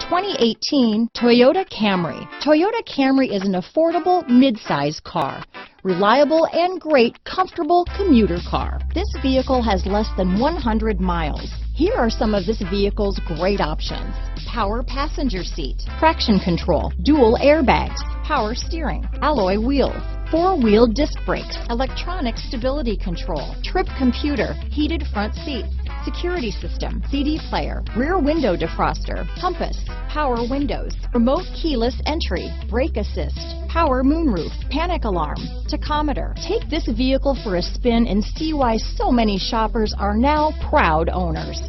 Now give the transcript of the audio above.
2018 Toyota Camry. Toyota Camry is an affordable mid-size car. Reliable and great, comfortable commuter car. This vehicle has less than 100 miles. Here are some of this vehicle's great options: power passenger seat, traction control, dual airbags, power steering, alloy wheels, four-wheel disc brakes, electronic stability control, trip computer, heated front seats, security system, CD player, rear window defroster, compass, power windows, remote keyless entry, brake assist, power moonroof, panic alarm, tachometer. Take this vehicle for a spin and see why so many shoppers are now proud owners.